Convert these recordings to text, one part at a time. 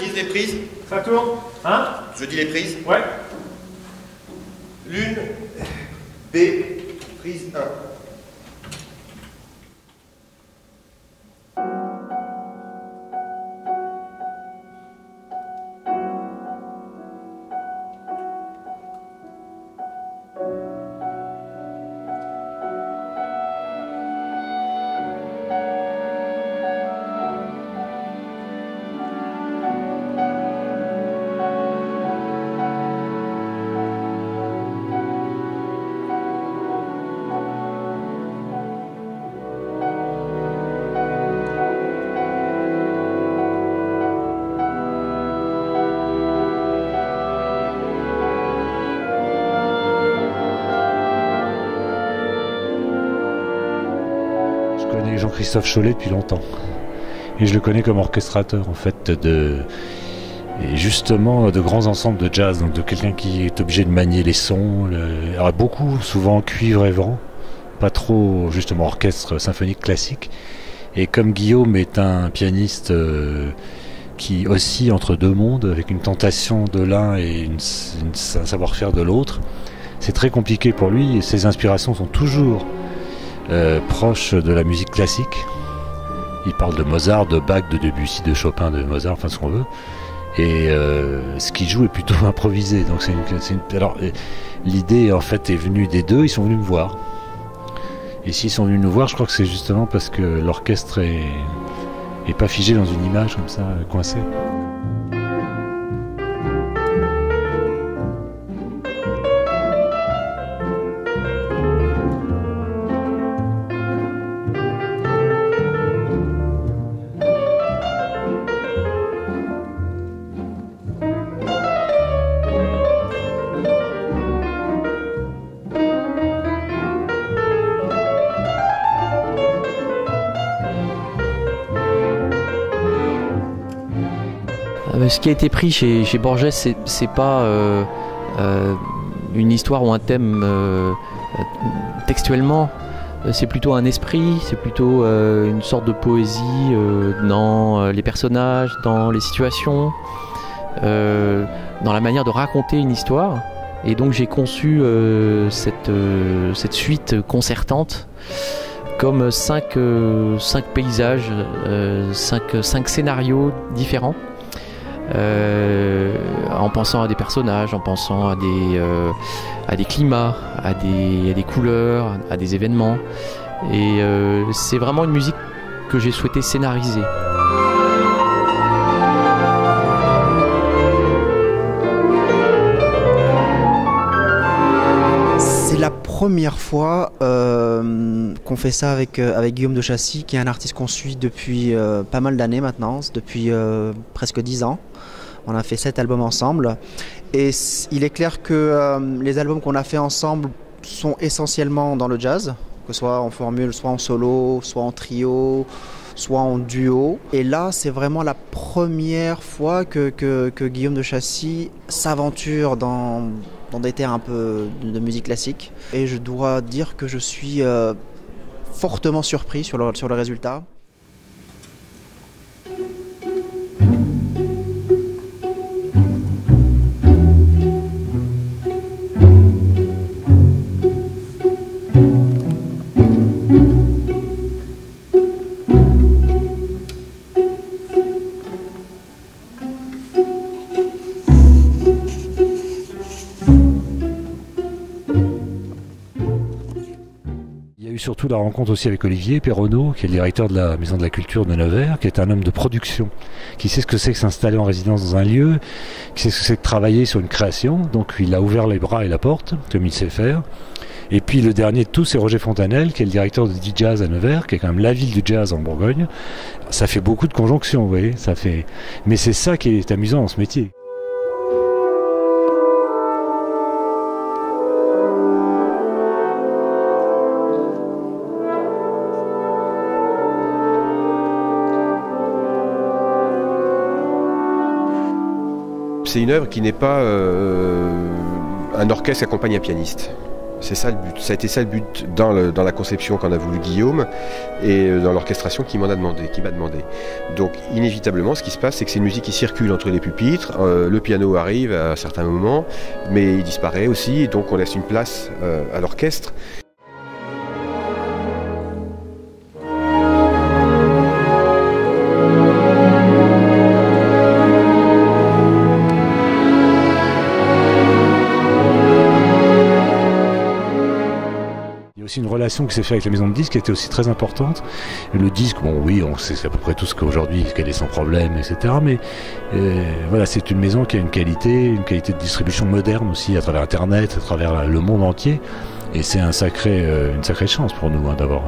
dis les prises. Ça tourne. Hein? Je dis les prises. Ouais. L'une, B, prise 1. Je connais Jean-Christophe Chollet depuis longtemps et je le connais comme orchestrateur en fait et justement de grands ensembles de jazz, donc de quelqu'un qui est obligé de manier les sons, alors beaucoup souvent cuivre et vent, pas trop justement orchestre symphonique classique. Et comme Guillaume est un pianiste qui oscille entre deux mondes avec une tentation de l'un et un savoir-faire de l'autre, c'est très compliqué pour lui et ses inspirations sont toujours proche de la musique classique. Il parle de Mozart, de Bach, de Debussy, de Chopin, de Mozart, enfin ce qu'on veut. Et ce qu'il joue est plutôt improvisé. Donc alors l'idée en fait est venue des deux. Ils sont venus me voir. Et s'ils sont venus nous voir, je crois que c'est justement parce que l'orchestre est pas figé dans une image comme ça, coincée. Ce qui a été pris chez Borges, c'est pas une histoire ou un thème textuellement, c'est plutôt un esprit, c'est plutôt une sorte de poésie dans les personnages, dans les situations, dans la manière de raconter une histoire. Et donc j'ai conçu cette suite concertante comme cinq paysages, cinq scénarios différents. En pensant à des personnages, en pensant à des climats, à des couleurs, à des événements. Et c'est vraiment une musique que j'ai souhaité scénariser. C'est la première fois qu'on fait ça avec Guillaume de Chassis, qui est un artiste qu'on suit depuis pas mal d'années maintenant, depuis presque 10 ans. On a fait 7 albums ensemble et il est clair que les albums qu'on a fait ensemble sont essentiellement dans le jazz, que ce soit en formule, soit en solo, soit en trio, soit en duo. Et là, c'est vraiment la première fois que Guillaume de Chassis s'aventure dans des terres un peu de musique classique. Et je dois dire que je suis fortement surpris sur le résultat. Surtout la rencontre aussi avec Olivier Perronneau, qui est le directeur de la Maison de la Culture de Nevers, qui est un homme de production, qui sait ce que c'est que s'installer en résidence dans un lieu, qui sait ce que c'est que travailler sur une création. Donc il a ouvert les bras et la porte, comme il sait faire. Et puis le dernier de tous, c'est Roger Fontanelle, qui est le directeur de D-Jazz à Nevers, qui est quand même la ville du jazz en Bourgogne. Ça fait beaucoup de conjonctions, vous voyez. Mais c'est ça qui est amusant dans ce métier. C'est une œuvre qui n'est pas un orchestre qui accompagne un pianiste. C'est ça le but. Ça a été ça le but dans la conception qu'en a voulu Guillaume et dans l'orchestration qu'il m'a demandé. Donc inévitablement, ce qui se passe, c'est que c'est une musique qui circule entre les pupitres. Le piano arrive à certains moments, mais il disparaît aussi. Et donc on laisse une place à l'orchestre. Aussi une relation qui s'est faite avec la maison de disques qui était aussi très importante. Et le disque, bon oui, on sait à peu près tout ce qu'aujourd'hui, qu'elle est sans problème, etc. Mais voilà, c'est une maison qui a une qualité de distribution moderne aussi à travers Internet, à travers le monde entier. Et c'est une sacrée chance pour nous d'avoir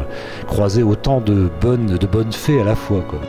croisé autant de bonnes fées à la fois, quoi.